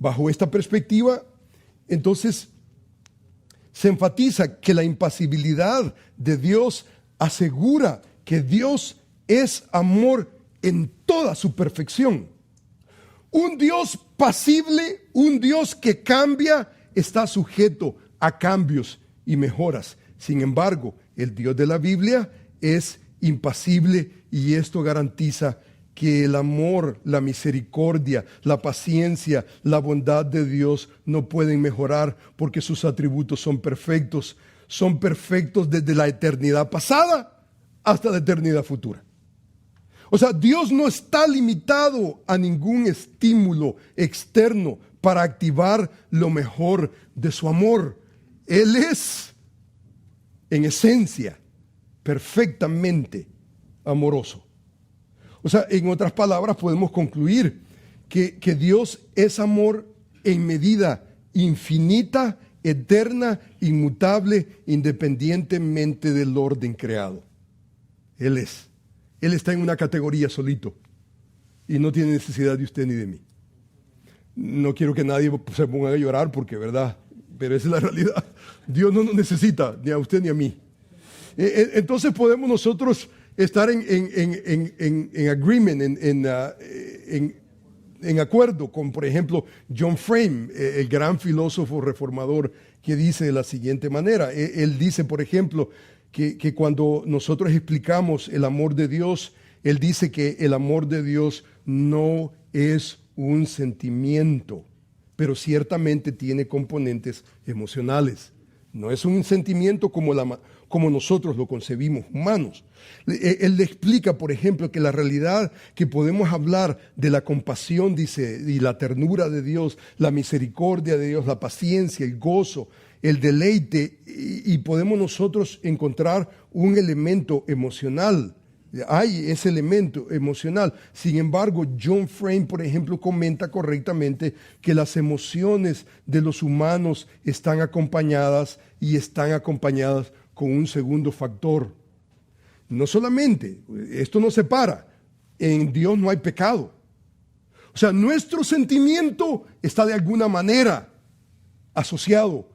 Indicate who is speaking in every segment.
Speaker 1: Bajo esta perspectiva, entonces, se enfatiza que la impasibilidad de Dios asegura que Dios es amor en toda su perfección. Un Dios pasible, un Dios que cambia, está sujeto a cambios y mejoras. Sin embargo, el Dios de la Biblia es impasible y esto garantiza que el amor, la misericordia, la paciencia, la bondad de Dios no pueden mejorar porque sus atributos son perfectos desde la eternidad pasada hasta la eternidad futura. O sea, Dios no está limitado a ningún estímulo externo para activar lo mejor de su amor. Él es, en esencia, perfectamente amoroso. O sea, en otras palabras, podemos concluir que Dios es amor en medida infinita, eterna, inmutable, independientemente del orden creado. Él está en una categoría solito y no tiene necesidad de usted ni de mí. No quiero que nadie se ponga a llorar porque, ¿verdad? Pero esa es la realidad. Dios no nos necesita, ni a usted ni a mí. Entonces podemos nosotros estar en agreement, en acuerdo con, por ejemplo, John Frame, el gran filósofo reformador, que dice de la siguiente manera. Él dice, por ejemplo, que cuando nosotros explicamos el amor de Dios, él dice que el amor de Dios no es un sentimiento, pero ciertamente tiene componentes emocionales. No es un sentimiento como nosotros lo concebimos, humanos. Él le explica, por ejemplo, que la realidad que podemos hablar de la compasión, dice, y la ternura de Dios, la misericordia de Dios, la paciencia, el gozo, el deleite, y podemos nosotros encontrar un elemento emocional. Hay ese elemento emocional. Sin embargo, John Frame, por ejemplo, comenta correctamente que las emociones de los humanos están acompañadas con un segundo factor. No solamente, esto no separa, en Dios no hay pecado. O sea, nuestro sentimiento está de alguna manera asociado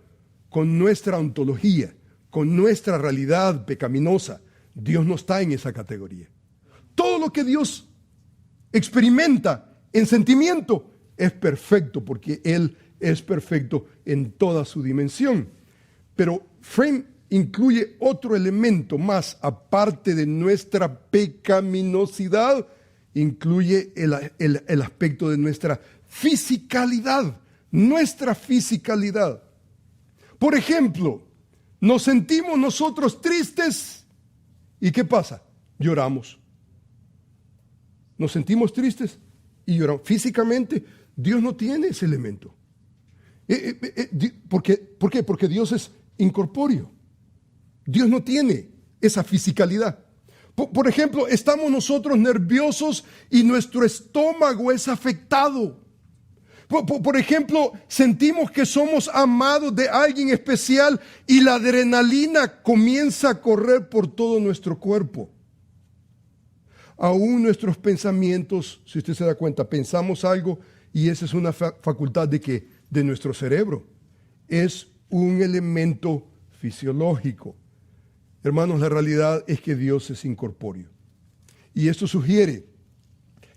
Speaker 1: con nuestra ontología, con nuestra realidad pecaminosa. Dios no está en esa categoría. Todo lo que Dios experimenta en sentimiento es perfecto porque Él es perfecto en toda su dimensión. Pero Frame incluye otro elemento más, aparte de nuestra pecaminosidad, incluye el aspecto de nuestra fisicalidad. Nuestra fisicalidad. Por ejemplo, nos sentimos nosotros tristes. ¿Y qué pasa? Lloramos. Nos sentimos tristes y lloramos. Físicamente, Dios no tiene ese elemento. ¿Por qué? Porque Dios es incorpóreo. Dios no tiene esa fisicalidad. Por ejemplo, estamos nosotros nerviosos y nuestro estómago es afectado. Por ejemplo, sentimos que somos amados de alguien especial y la adrenalina comienza a correr por todo nuestro cuerpo. Aún nuestros pensamientos, si usted se da cuenta, pensamos algo y esa es una facultad de nuestro cerebro. Es un elemento fisiológico. Hermanos, la realidad es que Dios es incorpóreo. Y esto sugiere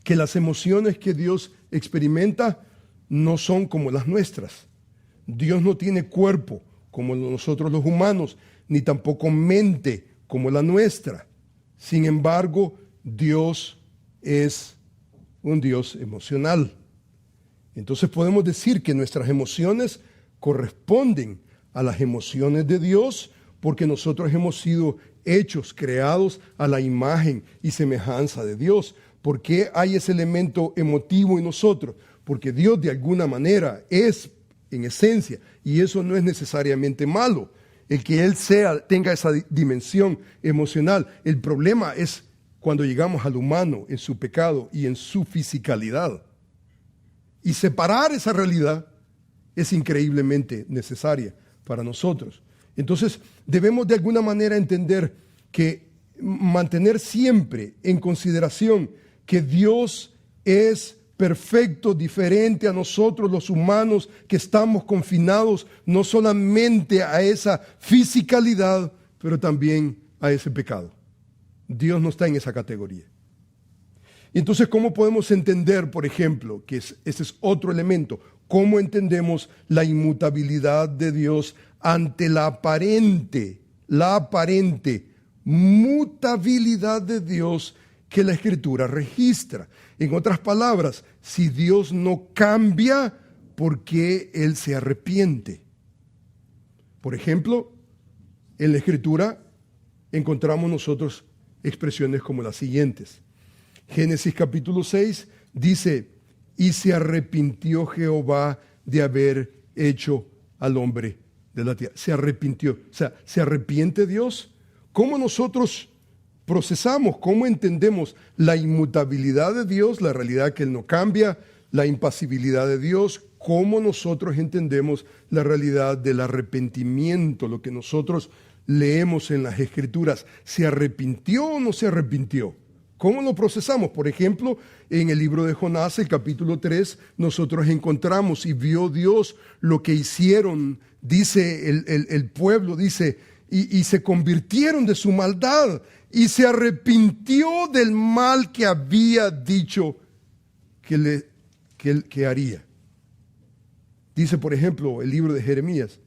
Speaker 1: que las emociones que Dios experimenta no son como las nuestras. Dios no tiene cuerpo como nosotros los humanos, ni tampoco mente como la nuestra. Sin embargo, Dios es un Dios emocional. Entonces podemos decir que nuestras emociones corresponden a las emociones de Dios porque nosotros hemos sido hechos, creados a la imagen y semejanza de Dios. ¿Por qué hay ese elemento emotivo en nosotros? Porque Dios de alguna manera es en esencia, y eso no es necesariamente malo, el que Él tenga esa dimensión emocional. El problema es cuando llegamos al humano en su pecado y en su fisicalidad. Y separar esa realidad es increíblemente necesaria para nosotros. Entonces debemos de alguna manera entender mantener siempre en consideración que Dios es perfecto, diferente a nosotros los humanos que estamos confinados no solamente a esa fisicalidad, pero también a ese pecado. Dios no está en esa categoría. Entonces, ¿cómo podemos entender, por ejemplo, que ese es otro elemento? ¿Cómo entendemos la inmutabilidad de Dios ante la aparente mutabilidad de Dios que la Escritura registra? En otras palabras, si Dios no cambia, ¿por qué Él se arrepiente? Por ejemplo, en la Escritura encontramos nosotros expresiones como las siguientes. Génesis capítulo 6 dice, y se arrepintió Jehová de haber hecho al hombre de la tierra. Se arrepintió. O sea, ¿se arrepiente Dios? ¿Cómo nosotros procesamos, cómo entendemos la inmutabilidad de Dios, la realidad que Él no cambia, la impasibilidad de Dios? ¿Cómo nosotros entendemos la realidad del arrepentimiento, lo que nosotros leemos en las Escrituras? ¿Se arrepintió o no se arrepintió? ¿Cómo lo procesamos? Por ejemplo, en el libro de Jonás, el capítulo 3, nosotros encontramos y vio Dios lo que hicieron, dice el pueblo, dice, y se convirtieron de su maldad y se arrepintió del mal que había dicho que haría. Dice, por ejemplo, el libro de Jeremías,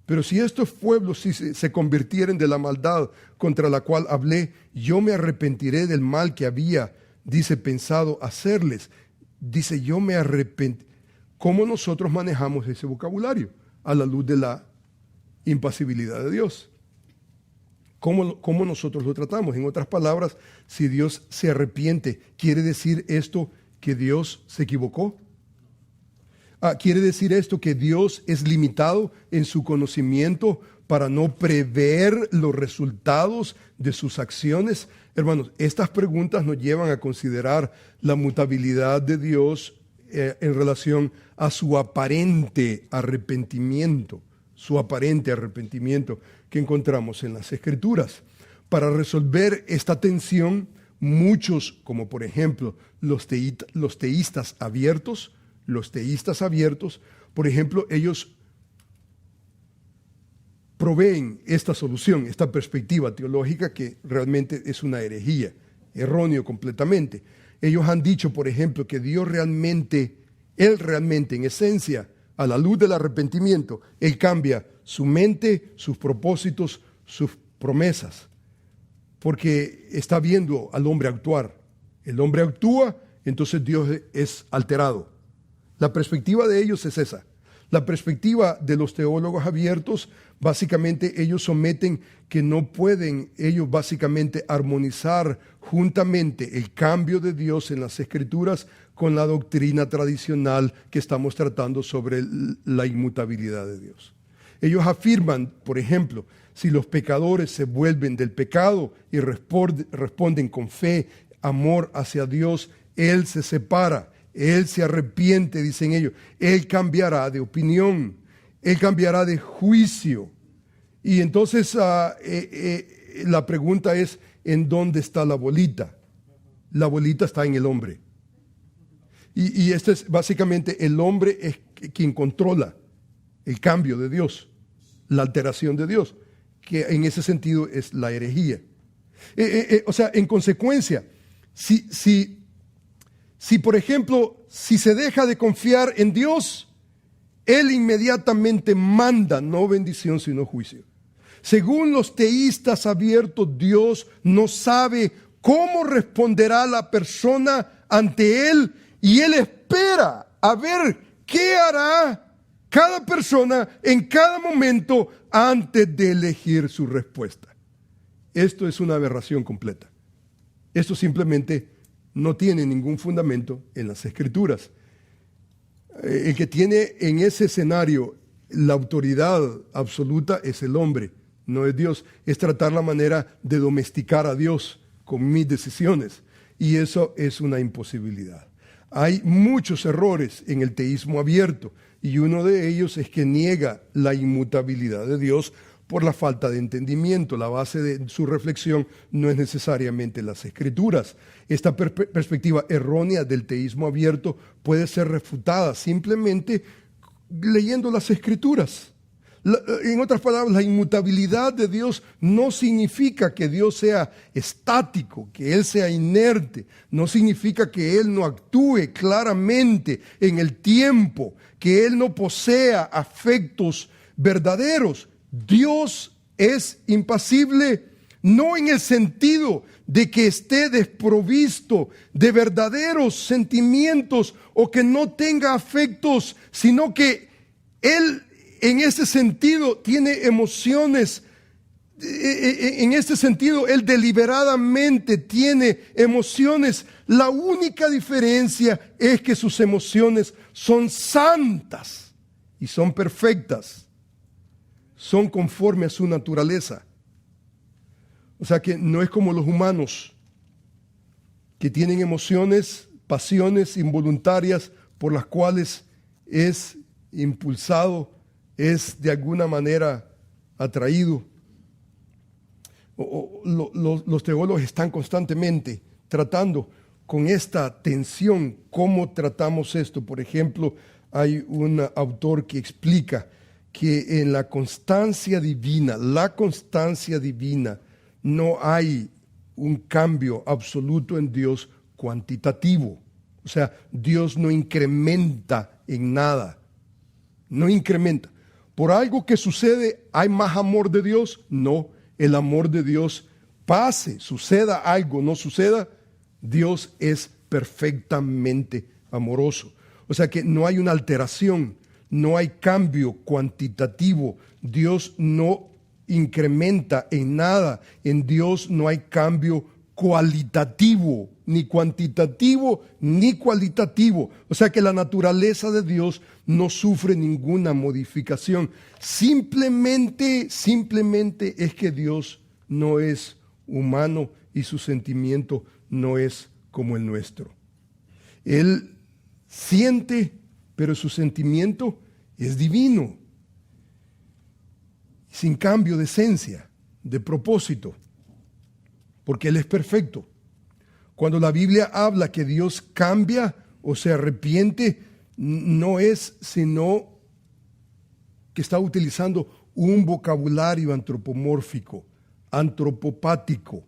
Speaker 1: pero si estos pueblos se convirtieren de la maldad contra la cual hablé, yo me arrepentiré del mal que había, dice, pensado hacerles. Dice, yo me arrepentí. ¿Cómo nosotros manejamos ese vocabulario a la luz de la impasibilidad de Dios? ¿Cómo nosotros lo tratamos? En otras palabras, si Dios se arrepiente, ¿quiere decir esto que Dios se equivocó? ¿Quiere decir esto que Dios es limitado en su conocimiento para no prever los resultados de sus acciones? Hermanos, estas preguntas nos llevan a considerar la mutabilidad de Dios en relación a su aparente arrepentimiento que encontramos en las Escrituras. Para resolver esta tensión, muchos, como por ejemplo los teístas abiertos, por ejemplo, ellos proveen esta solución, esta perspectiva teológica que realmente es una herejía, erróneo completamente. Ellos han dicho, por ejemplo, que Él realmente, en esencia, a la luz del arrepentimiento, Él cambia su mente, sus propósitos, sus promesas, porque está viendo al hombre actuar. El hombre actúa, entonces Dios es alterado. La perspectiva de ellos es esa. La perspectiva de los teólogos abiertos, básicamente ellos someten que no pueden ellos básicamente armonizar juntamente el cambio de Dios en las Escrituras con la doctrina tradicional que estamos tratando sobre la inmutabilidad de Dios. Ellos afirman, por ejemplo, si los pecadores se vuelven del pecado y responden con fe, amor hacia Dios, Él se separa. Él se arrepiente, dicen ellos. Él cambiará de opinión. Él cambiará de juicio. Y entonces la pregunta es, ¿en dónde está la bolita? La bolita está en el hombre. Y este es básicamente, el hombre es quien controla el cambio de Dios, la alteración de Dios, que en ese sentido es la herejía. O sea, en consecuencia, si, por ejemplo, si se deja de confiar en Dios, Él inmediatamente manda no bendición sino juicio. Según los teístas abiertos, Dios no sabe cómo responderá la persona ante Él y Él espera a ver qué hará cada persona en cada momento antes de elegir su respuesta. Esto es una aberración completa. Esto simplemente no tiene ningún fundamento en las Escrituras. El que tiene en ese escenario la autoridad absoluta es el hombre, no es Dios. Es tratar la manera de domesticar a Dios con mis decisiones. Y eso es una imposibilidad. Hay muchos errores en el teísmo abierto y uno de ellos es que niega la inmutabilidad de Dios por la falta de entendimiento. La base de su reflexión no es necesariamente las Escrituras. Esta perspectiva errónea del teísmo abierto puede ser refutada simplemente leyendo las Escrituras. En otras palabras, la inmutabilidad de Dios no significa que Dios sea estático, que Él sea inerte. No significa que Él no actúe claramente en el tiempo, que Él no posea afectos verdaderos. Dios es impasible, no en el sentido de que esté desprovisto de verdaderos sentimientos o que no tenga afectos, sino que Él en ese sentido tiene emociones. En este sentido, Él deliberadamente tiene emociones. La única diferencia es que sus emociones son santas y son perfectas. Son conforme a su naturaleza. O sea que no es como los humanos que tienen emociones, pasiones involuntarias por las cuales es impulsado, es de alguna manera atraído. Los teólogos están constantemente tratando con esta tensión cómo tratamos esto. Por ejemplo, hay un autor que explica que en la constancia divina, no hay un cambio absoluto en Dios cuantitativo. O sea, Dios no incrementa en nada, no incrementa. ¿Por algo que sucede hay más amor de Dios? No, el amor de Dios pase, suceda algo, no suceda, Dios es perfectamente amoroso. O sea que no hay una alteración, no hay cambio cuantitativo. Dios no incrementa en nada. En Dios no hay cambio cualitativo, ni cuantitativo, ni cualitativo. O sea que la naturaleza de Dios no sufre ninguna modificación. Simplemente es que Dios no es humano y su sentimiento no es como el nuestro. Él siente, pero su sentimiento es divino, sin cambio de esencia, de propósito, porque Él es perfecto. Cuando la Biblia habla que Dios cambia o se arrepiente, no es sino que está utilizando un vocabulario antropomórfico, antropopático,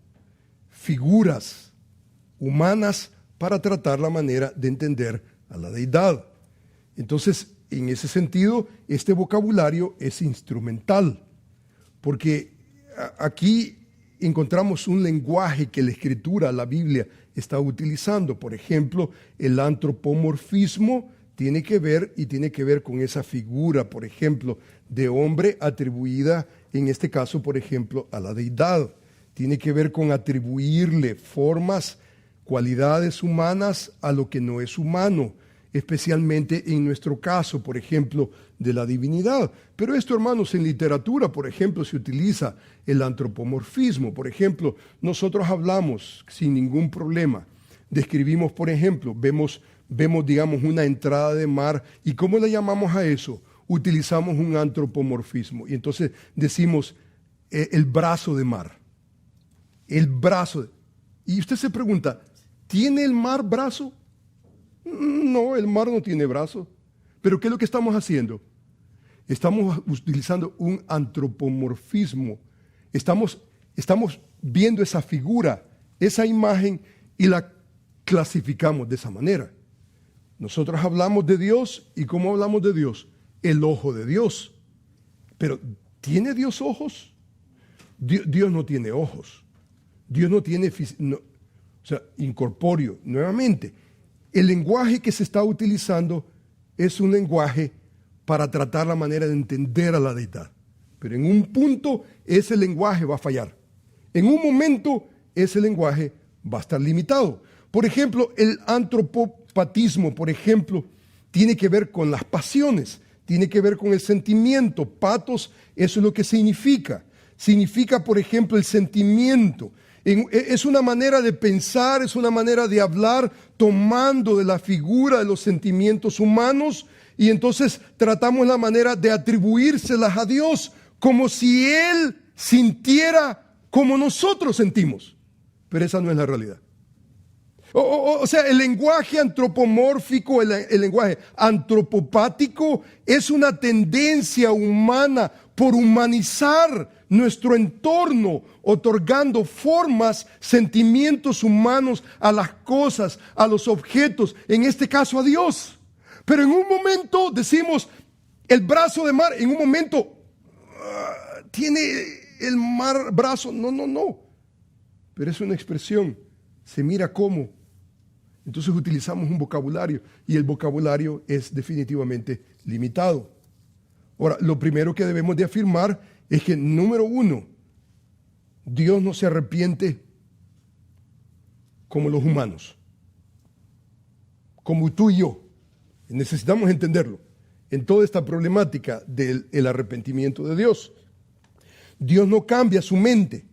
Speaker 1: figuras humanas para tratar la manera de entender a la deidad. Entonces, en ese sentido, este vocabulario es instrumental, porque aquí encontramos un lenguaje que la Escritura, la Biblia, está utilizando. Por ejemplo, el antropomorfismo tiene que ver con esa figura, por ejemplo, de hombre atribuida, en este caso, por ejemplo, a la deidad. Tiene que ver con atribuirle formas, cualidades humanas a lo que no es humano, especialmente en nuestro caso, por ejemplo, de la divinidad. Pero esto, hermanos, en literatura, por ejemplo, se utiliza el antropomorfismo. Por ejemplo, nosotros hablamos sin ningún problema, describimos, por ejemplo, vemos, digamos, una entrada de mar, ¿y cómo le llamamos a eso? Utilizamos un antropomorfismo, y entonces decimos el brazo de mar, el brazo. Y usted se pregunta, ¿tiene el mar brazo? No, el mar no tiene brazo. ¿Pero qué es lo que estamos haciendo? Estamos utilizando un antropomorfismo. Estamos viendo esa figura, esa imagen, y la clasificamos de esa manera. Nosotros hablamos de Dios, ¿y cómo hablamos de Dios? El ojo de Dios. Pero, ¿tiene Dios ojos? Dios no tiene ojos. Dios no tiene, incorpóreo. Nuevamente, el lenguaje que se está utilizando es un lenguaje para tratar la manera de entender a la deidad. Pero en un punto ese lenguaje va a fallar. En un momento ese lenguaje va a estar limitado. Por ejemplo, el antropopatismo, por ejemplo, tiene que ver con las pasiones, tiene que ver con el sentimiento. Patos, eso es lo que significa. Significa, por ejemplo, el sentimiento. Es una manera de pensar, es una manera de hablar, tomando de la figura de los sentimientos humanos, y entonces tratamos la manera de atribuírselas a Dios como si Él sintiera como nosotros sentimos. Pero esa no es la realidad. O sea, el lenguaje antropomórfico, el lenguaje antropopático es una tendencia humana por humanizar nuestro entorno, otorgando formas, sentimientos humanos a las cosas, a los objetos, en este caso a Dios. Pero en un momento decimos, el brazo de mar, en un momento tiene el mar brazo. No. Pero es una expresión, se mira como. Entonces utilizamos un vocabulario y el vocabulario es definitivamente limitado. Ahora, lo primero que debemos de afirmar es que, número uno, Dios no se arrepiente como los humanos, como tú y yo. Necesitamos entenderlo en toda esta problemática del arrepentimiento de Dios. Dios no cambia su mente,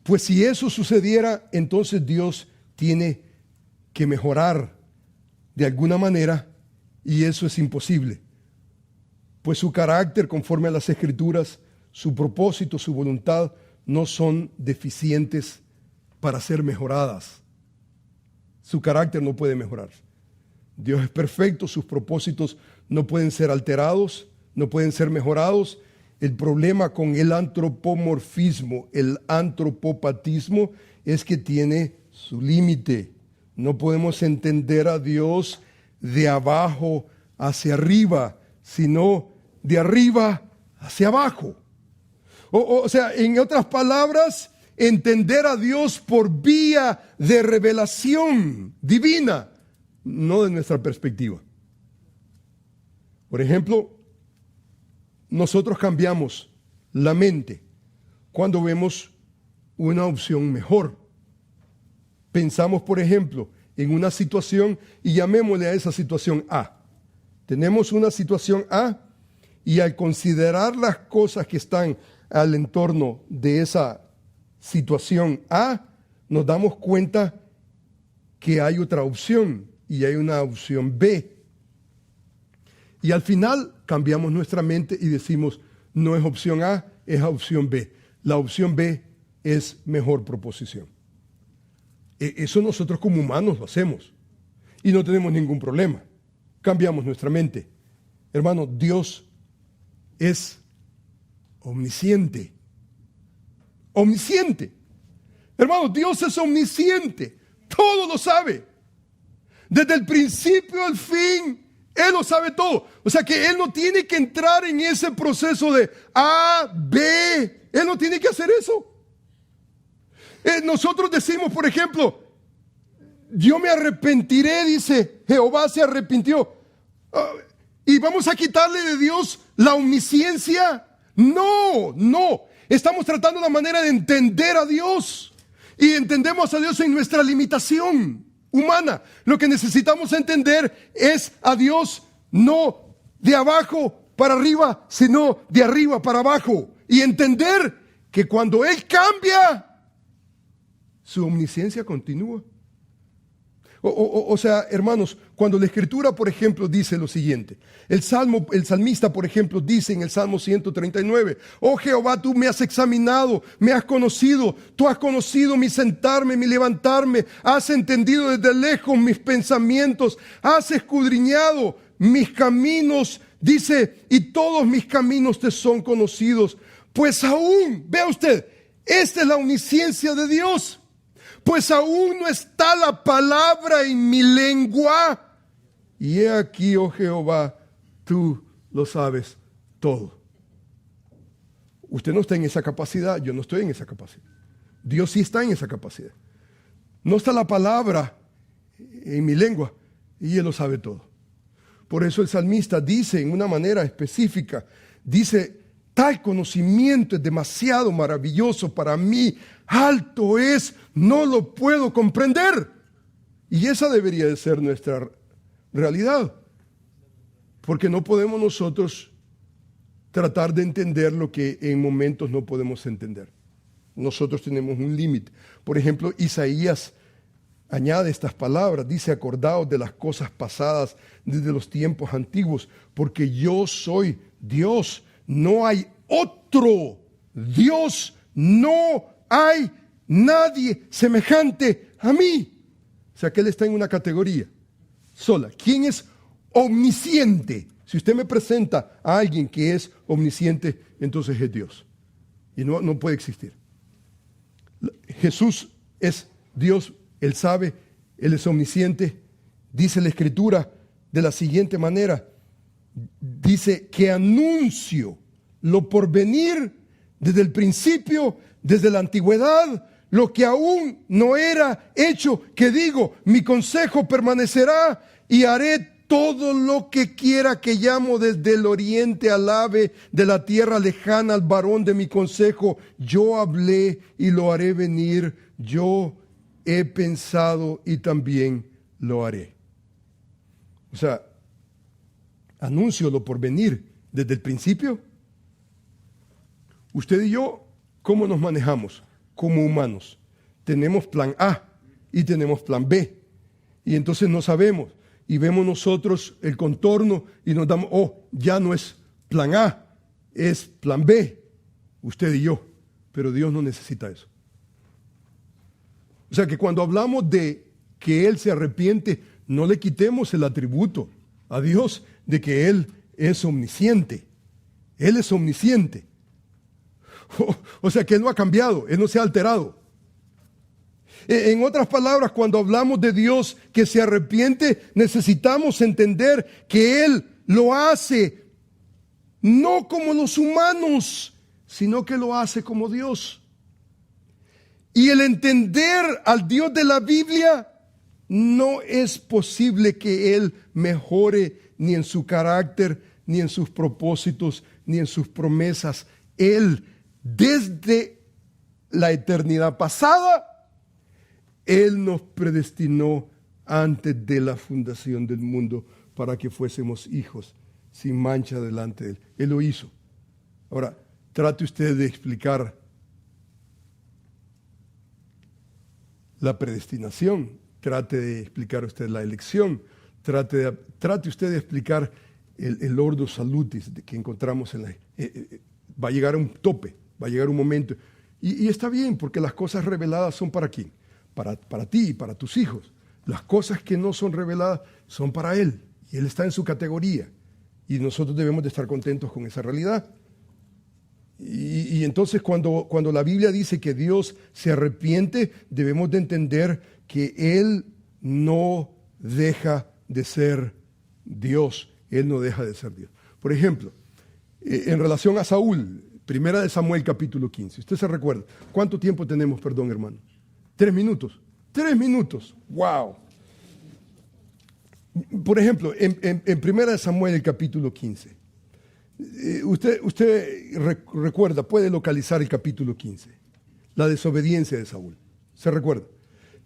Speaker 1: pues si eso sucediera, entonces Dios tiene que mejorar de alguna manera, y eso es imposible, pues su carácter, conforme a las Escrituras, su propósito, su voluntad, no son deficientes para ser mejoradas. Su carácter no puede mejorarse. Dios es perfecto, sus propósitos no pueden ser alterados, no pueden ser mejorados. El problema con el antropomorfismo, el antropopatismo, es que tiene su límite. No podemos entender a Dios de abajo hacia arriba, sino de arriba hacia abajo. O sea, en otras palabras, entender a Dios por vía de revelación divina, no de nuestra perspectiva. Por ejemplo, nosotros cambiamos la mente cuando vemos una opción mejor. Pensamos, por ejemplo, en una situación y llamémosle a esa situación A. Tenemos una situación A y al considerar las cosas que están al entorno de esa situación A, nos damos cuenta que hay otra opción y hay una opción B. Y al final cambiamos nuestra mente y decimos, no es opción A, es opción B. La opción B es mejor proposición. Eso nosotros como humanos lo hacemos y no tenemos ningún problema. Cambiamos nuestra mente. Hermano, Dios es omnisciente. Omnisciente. Hermano, Dios es omnisciente. Todo lo sabe. Desde el principio al fin, Él lo sabe todo. O sea que Él no tiene que entrar en ese proceso de A, B. Él no tiene que hacer eso. Nosotros decimos, por ejemplo, yo me arrepentiré, dice, Jehová se arrepintió. Y vamos a quitarle de Dios la omnisciencia. No. Estamos tratando una manera de entender a Dios. Y entendemos a Dios en nuestra limitación humana. Lo que necesitamos entender es a Dios no de abajo para arriba, sino de arriba para abajo. Y entender que cuando Él cambia, su omnisciencia continúa. O sea, hermanos, cuando la Escritura, por ejemplo, dice lo siguiente. El salmista, por ejemplo, dice en el Salmo 139, oh Jehová, tú me has examinado, me has conocido, tú has conocido mi sentarme, mi levantarme, has entendido desde lejos mis pensamientos, has escudriñado mis caminos, dice, y todos mis caminos te son conocidos. Pues aún, vea usted, esta es la omnisciencia de Dios. Pues aún no está la palabra en mi lengua. Y he aquí, oh Jehová, tú lo sabes todo. Usted no está en esa capacidad, yo no estoy en esa capacidad. Dios sí está en esa capacidad. No está la palabra en mi lengua y Él lo sabe todo. Por eso el salmista dice en una manera específica, dice, tal conocimiento es demasiado maravilloso para mí, alto es, no lo puedo comprender. Y esa debería de ser nuestra realidad, porque no podemos nosotros tratar de entender lo que en momentos no podemos entender. Nosotros tenemos un límite. Por ejemplo, Isaías añade estas palabras, dice, acordaos de las cosas pasadas desde los tiempos antiguos, porque yo soy Dios. No hay otro Dios, no hay nadie semejante a mí. O sea que Él está en una categoría sola. ¿Quién es omnisciente? Si usted me presenta a alguien que es omnisciente, entonces es Dios. Y no puede existir. Jesús es Dios, Él sabe, Él es omnisciente. Dice la Escritura de la siguiente manera. Dice que anuncio lo por venir desde el principio, desde la antigüedad, lo que aún no era hecho, que digo, mi consejo permanecerá y haré todo lo que quiera, que llamo desde el oriente al ave de la tierra lejana al varón de mi consejo. Yo hablé y lo haré venir, yo he pensado y también lo haré. O sea, anuncio lo por venir desde el principio. Usted y yo, ¿cómo nos manejamos como humanos? Tenemos plan A y tenemos plan B. Y entonces no sabemos. Y vemos nosotros el contorno y nos damos, ya no es plan A, es plan B. Usted y yo. Pero Dios no necesita eso. O sea que cuando hablamos de que Él se arrepiente, no le quitemos el atributo a Dios de que Él es omnisciente. Él es omnisciente. O sea que Él no ha cambiado, Él no se ha alterado. En otras palabras, cuando hablamos de Dios que se arrepiente, necesitamos entender que Él lo hace no como los humanos, sino que lo hace como Dios. Y el entender al Dios de la Biblia, no es posible que Él mejore ni en su carácter, ni en sus propósitos, ni en sus promesas. Él, desde la eternidad pasada, Él nos predestinó antes de la fundación del mundo para que fuésemos hijos sin mancha delante de Él. Él lo hizo. Ahora, trate usted de explicar la predestinación, trate de explicar usted la elección, trate usted de explicar el ordo salutis que encontramos en la... va a llegar a un tope, va a llegar un momento. Y está bien, porque las cosas reveladas son para quién. Para ti y para tus hijos. Las cosas que no son reveladas son para Él. Y Él está en su categoría. Y nosotros debemos de estar contentos con esa realidad. Y entonces cuando la Biblia dice que Dios se arrepiente, debemos de entender que Él no deja de ser Dios. Él no deja de ser Dios. Por ejemplo, en relación a Saúl, 1 Samuel capítulo 15. Usted se recuerda. ¿Cuánto tiempo tenemos, perdón, hermano? 3 minutos. 3 minutos. ¡Wow! Por ejemplo, en 1 Samuel, el capítulo 15. Usted recuerda, puede localizar el capítulo 15. La desobediencia de Saúl. ¿Se recuerda?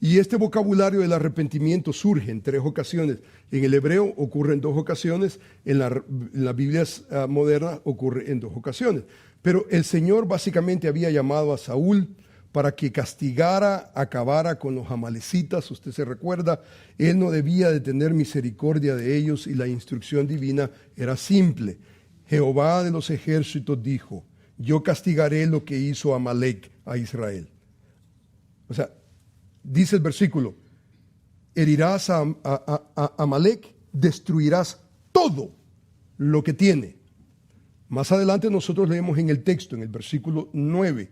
Speaker 1: Y este vocabulario del arrepentimiento surge en 3 ocasiones. En el hebreo ocurre en 2 ocasiones. En las Biblias modernas ocurre en 2 ocasiones. Pero el Señor básicamente había llamado a Saúl para que castigara, acabara con los amalecitas. Usted se recuerda, Él no debía de tener misericordia de ellos y la instrucción divina era simple. Jehová de los ejércitos dijo, yo castigaré lo que hizo Amalec a Israel. O sea, dice el versículo, herirás a Amalec, destruirás todo lo que tiene. Más adelante nosotros leemos en el texto, en el versículo 9,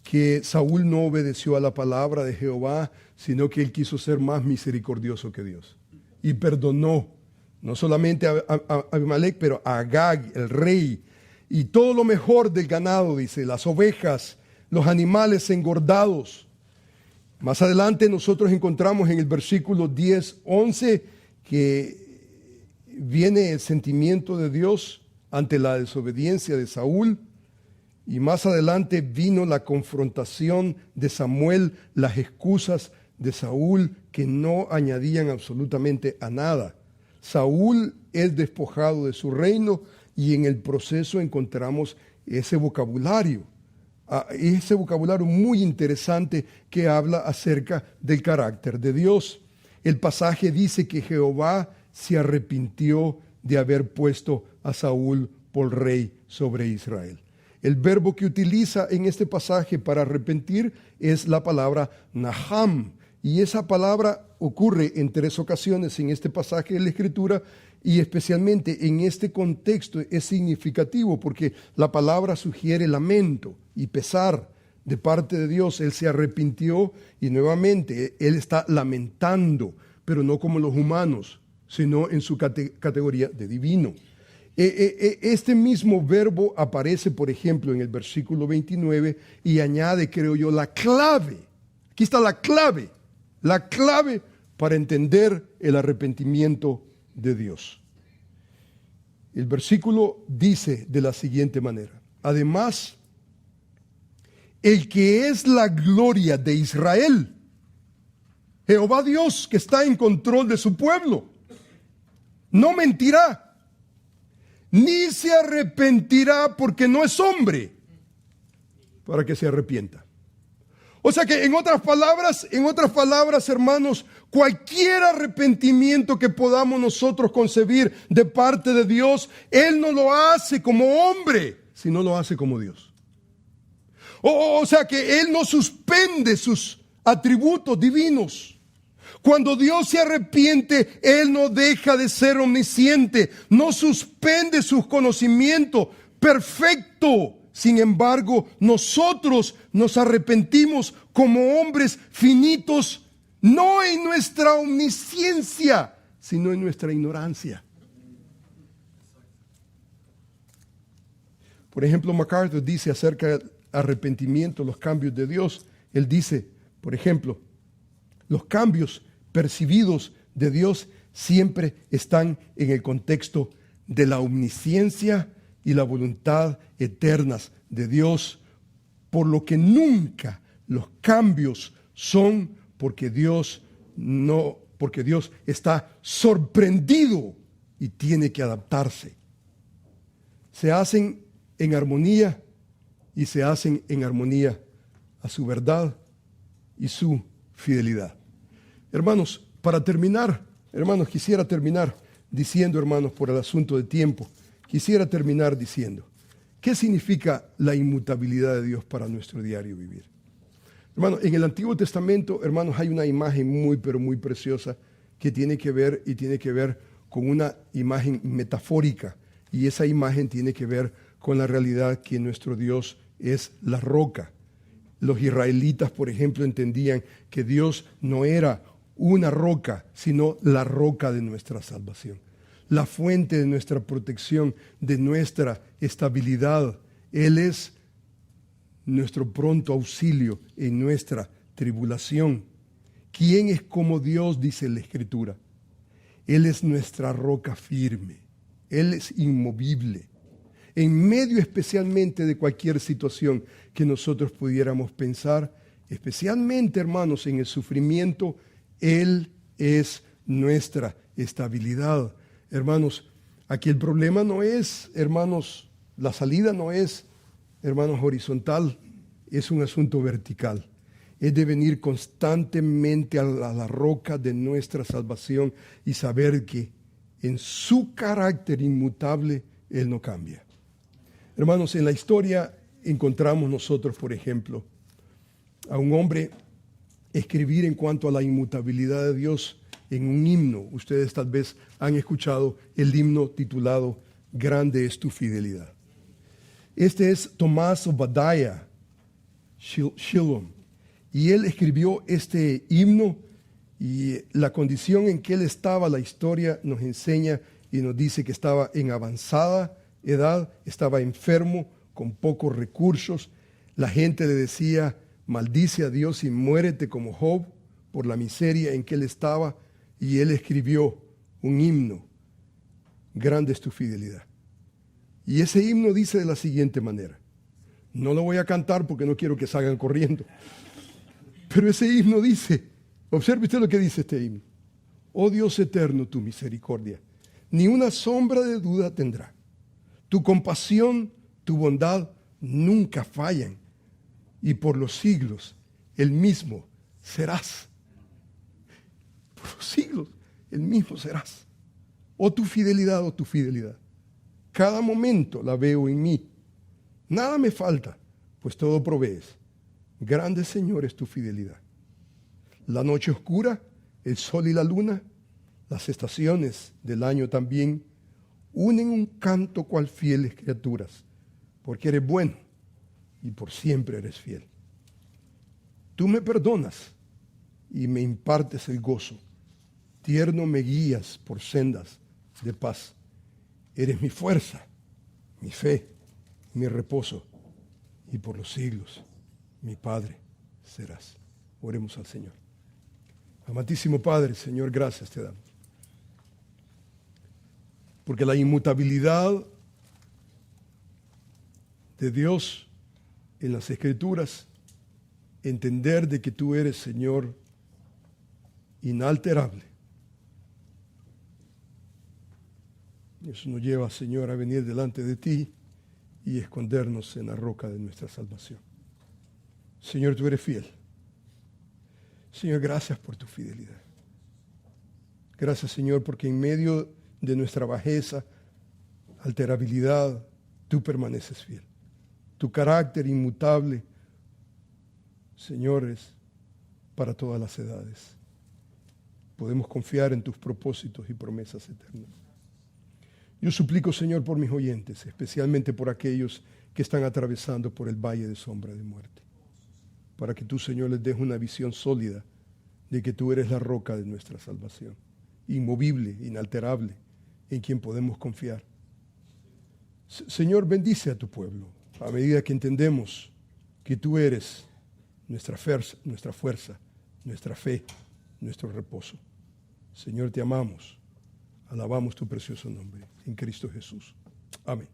Speaker 1: que Saúl no obedeció a la palabra de Jehová, sino que él quiso ser más misericordioso que Dios. Y perdonó, no solamente a Abimelech, pero a Agag, el rey, y todo lo mejor del ganado, dice, las ovejas, los animales engordados. Más adelante nosotros encontramos en el versículo 10, 11, que viene el sentimiento de Dios ante la desobediencia de Saúl. Y más adelante vino la confrontación de Samuel, las excusas de Saúl que no añadían absolutamente a nada. Saúl es despojado de su reino y en el proceso encontramos ese vocabulario muy interesante que habla acerca del carácter de Dios. El pasaje dice que Jehová se arrepintió de haber puesto a Saúl por rey sobre Israel. El verbo que utiliza en este pasaje para arrepentir es la palabra naham. Y esa palabra ocurre en 3 ocasiones en este pasaje de la Escritura, y especialmente en este contexto es significativo porque la palabra sugiere lamento y pesar de parte de Dios. Él se arrepintió y nuevamente Él está lamentando, pero no como los humanos, sino en su categoría de divino. Este mismo verbo aparece, por ejemplo, en el versículo 29 y añade, creo yo, la clave. Aquí está la clave para entender el arrepentimiento de Dios. El versículo dice de la siguiente manera: además, el que es la gloria de Israel, Jehová Dios, que está en control de su pueblo, no mentirá, ni se arrepentirá, porque no es hombre para que se arrepienta. O sea que en otras palabras, hermanos, cualquier arrepentimiento que podamos nosotros concebir de parte de Dios, Él no lo hace como hombre, sino lo hace como Dios. O sea que Él no suspende sus atributos divinos. Cuando Dios se arrepiente, Él no deja de ser omnisciente, no suspende sus conocimientos, perfecto. Sin embargo, nosotros nos arrepentimos como hombres finitos, no en nuestra omnisciencia, sino en nuestra ignorancia. Por ejemplo, MacArthur dice acerca del arrepentimiento, los cambios de Dios. Él dice, por ejemplo, los cambios percibidos de Dios siempre están en el contexto de la omnisciencia y la voluntad eternas de Dios, por lo que nunca los cambios son porque Dios está sorprendido y tiene que adaptarse. Se hacen en armonía y se hacen en armonía a su verdad y su fidelidad. Hermanos, para terminar, quisiera terminar diciendo, hermanos, por el asunto de tiempo, quisiera terminar diciendo, ¿qué significa la inmutabilidad de Dios para nuestro diario vivir? Hermanos, en el Antiguo Testamento, hermanos, hay una imagen muy, pero muy preciosa que tiene que ver con una imagen metafórica, y esa imagen tiene que ver con la realidad que nuestro Dios es la roca. Los israelitas, por ejemplo, entendían que Dios no era una roca, sino la roca de nuestra salvación, la fuente de nuestra protección, de nuestra estabilidad. Él es nuestro pronto auxilio en nuestra tribulación. ¿Quién es como Dios?, dice la Escritura. Él es nuestra roca firme. Él es inmovible. En medio especialmente de cualquier situación que nosotros pudiéramos pensar, especialmente, hermanos, en el sufrimiento, Él es nuestra estabilidad. Hermanos, aquí el problema no es, hermanos, la salida no es, hermanos, horizontal, es un asunto vertical. Es de venir constantemente a la roca de nuestra salvación y saber que en su carácter inmutable Él no cambia. Hermanos, en la historia encontramos nosotros, por ejemplo, a un hombre escribir en cuanto a la inmutabilidad de Dios en un himno. Ustedes tal vez han escuchado el himno titulado Grande es tu fidelidad. Este es Tomás Obadiah Shillong, y él escribió este himno, y la condición en que él estaba, la historia nos enseña y nos dice que estaba en avanzada edad, estaba enfermo, con pocos recursos. La gente le decía: maldice a Dios y muérete como Job, por la miseria en que él estaba. Y él escribió un himno: grande es tu fidelidad. Y ese himno dice de la siguiente manera, no lo voy a cantar porque no quiero que salgan corriendo, pero ese himno dice, observe usted lo que dice este himno: oh Dios eterno, tu misericordia ni una sombra de duda tendrá. Tu compasión, tu bondad nunca fallan, y por los siglos el mismo serás. Por los siglos el mismo serás. Oh tu fidelidad, cada momento la veo en mí. Nada me falta, pues todo provees. Grande, Señor, es tu fidelidad. La noche oscura, el sol y la luna, las estaciones del año también, unen un canto cual fieles criaturas, porque eres bueno y por siempre eres fiel. Tú me perdonas y me impartes el gozo. Tierno me guías por sendas de paz. Eres mi fuerza, mi fe, mi reposo, y por los siglos mi Padre serás. Oremos al Señor. Amantísimo Padre, Señor, gracias te damos. Porque la inmutabilidad de Dios en las Escrituras, entender de que tú eres, Señor, inalterable. Eso nos lleva, Señor, a venir delante de ti y escondernos en la roca de nuestra salvación. Señor, tú eres fiel. Señor, gracias por tu fidelidad. Gracias, Señor, porque en medio de nuestra bajeza, alterabilidad, tú permaneces fiel. Tu carácter inmutable, Señor, es para todas las edades. Podemos confiar en tus propósitos y promesas eternas. Yo suplico, Señor, por mis oyentes, especialmente por aquellos que están atravesando por el valle de sombra de muerte, para que tú, Señor, les des una visión sólida de que tú eres la roca de nuestra salvación, inmovible, inalterable, en quien podemos confiar. Señor, bendice a tu pueblo, a medida que entendemos que tú eres nuestra fuerza, nuestra fe, nuestro reposo. Señor, te amamos. Alabamos tu precioso nombre, en Cristo Jesús. Amén.